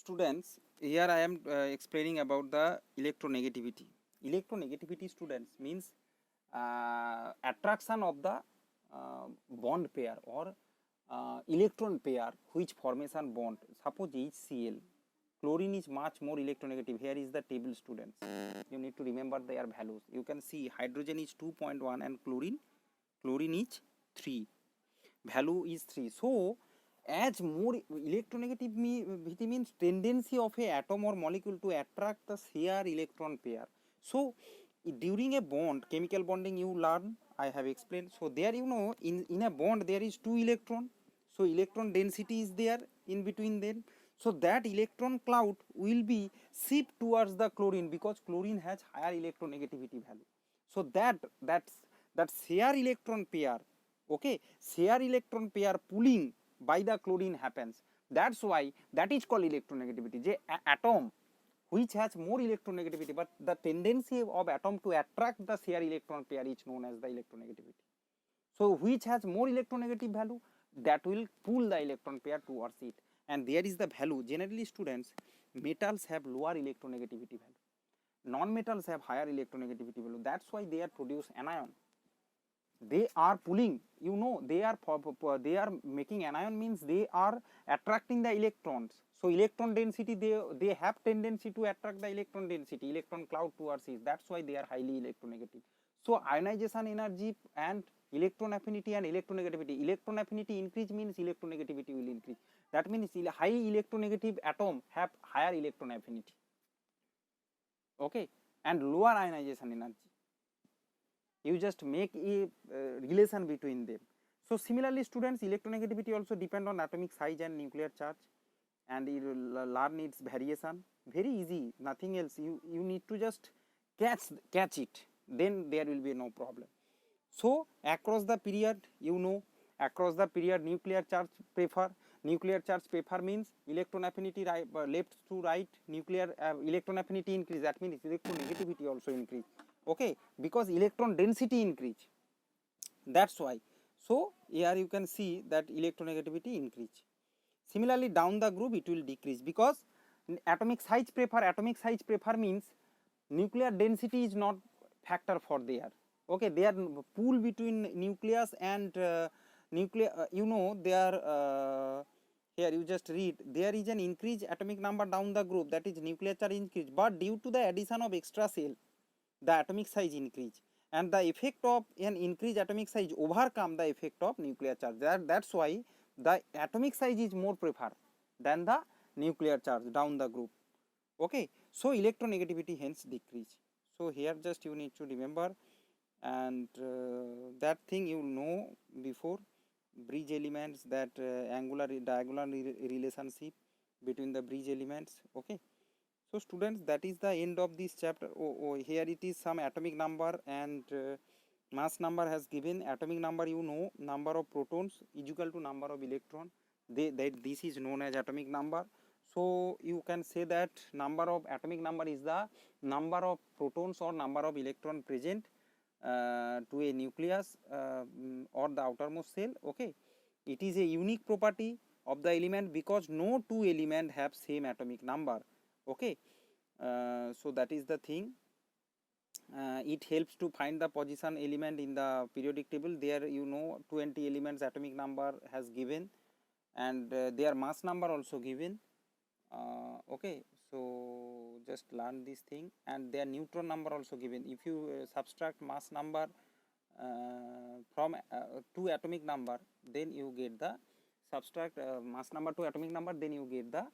students, here I am explaining about the electronegativity. Electronegativity, students, means attraction of the bond pair or electron pair which formation bond. Suppose HCl, chlorine is much more electronegative. Here is the table, students. You need to remember their values. You can see hydrogen is 2.1 and chlorine is 3. Value is 3. So as more electronegativity means tendency of a atom or molecule to attract the shared electron pair. So during a bond, chemical bonding, you learn, I have explained. So there, you know, in a bond there is 2 electron. So electron density is there in between them. So that electron cloud will be shift towards the chlorine because chlorine has higher electronegativity value. So that share electron pair, okay, share electron pair pulling by the chlorine happens. That's why that is called electronegativity. The atom which has more electronegativity, but the tendency of atom to attract the share electron pair is known as the electronegativity. So which has more electronegative value, that will pull the electron pair towards it, and there is the value. Generally, students, metals have lower electronegativity value, non-metals have higher electronegativity value. That's why they are produce anion. They are pulling, you know, they are making anion means they are attracting the electrons. So electron density, they have tendency to attract the electron density, electron cloud towards it. That's why they are highly electronegative. So ionization energy and electron affinity and electronegativity. Electron affinity increase means electronegativity will increase. That means high electronegative atom have higher electron affinity, okay, and lower ionization energy. You just make a relation between them. So similarly, students, electronegativity also depend on atomic size and nuclear charge, and you learn its variation. Very easy, nothing else. You need to just catch it, then there will be no problem. So across the period, you know, across the period nuclear charge prefer. Nuclear charge prefer means electron affinity left to right, nuclear electron affinity increase. That means electronegativity also increase, okay, because electron density increase. That's why. So here you can see that electronegativity increase. Similarly, down the group it will decrease because atomic size prefer means nuclear density is not factor for there, okay. They are pool between nucleus and nuclear, you know, they are here you just read, there is an increased atomic number down the group, that is nuclear charge increase, but due to the addition of extra cell, the atomic size increase, and the effect of an increased atomic size overcome the effect of nuclear charge. That's why the atomic size is more preferred than the nuclear charge down the group, okay. So electronegativity hence decrease. So here just you need to remember, and that thing you know before, bridge elements, that angular diagonal relationship between the bridge elements, okay. So students, that is the end of this chapter. Here it is some atomic number and mass number has given. Atomic number, you know, number of protons is equal to number of electron. This is known as atomic number. So you can say that number of atomic number is the number of protons or number of electron present to a nucleus or the outermost shell, okay. It is a unique property of the element because no two elements have same atomic number, okay. So that is the thing. It helps to find the position element in the periodic table. There, you know, 20 elements atomic number has given, and their mass number also given, okay. So just learn this thing, and their neutron number also given. If you subtract mass number from 2 atomic number, then you get the subtract mass number to atomic number, then you get the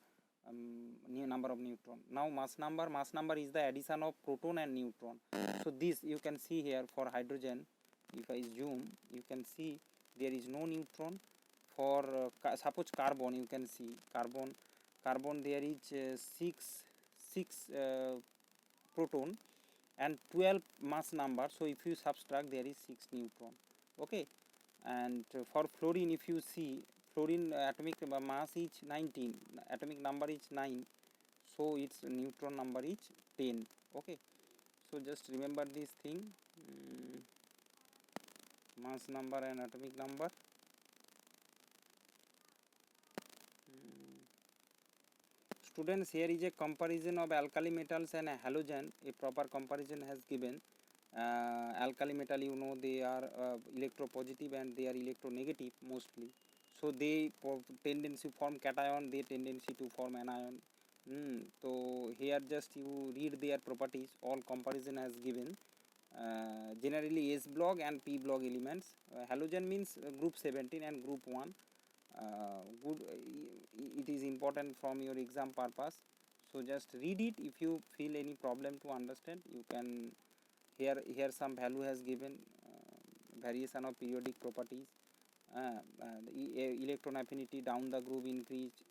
new number of neutron. Now mass number is the addition of proton and neutron. So this you can see here for hydrogen. If I zoom, you can see there is no neutron. For suppose carbon, you can see carbon there is 6 proton and 12 mass number. So if you subtract, there is 6 neutron, okay. And for fluorine, if you see, fluorine atomic mass is 19, atomic number is 9, so its neutron number is 10, okay. So just remember this thing, mass number and atomic number. students, here is a comparison of alkali metals and a halogen. A proper comparison has given. Alkali metal, you know, they are electropositive and they are electronegative mostly. So they tendency form cation, they tendency to form anion. So here just you read their properties. All comparison has given. Generally S block and P block elements. Halogen means group 17 and group 1. Good, it is important from your exam purpose. So just read it. If you feel any problem to understand, you can. Here some value has given, variation of periodic properties, electron affinity down the groove increase,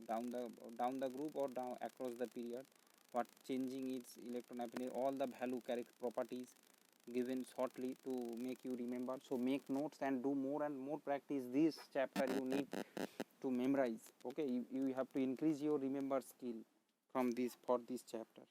down the groove or down across the period, what changing its electron affinity, all the value character properties given shortly to make you remember. So make notes and do more and more practice. This chapter you need to memorize. Okay, you have to increase your remember skill from this for this chapter.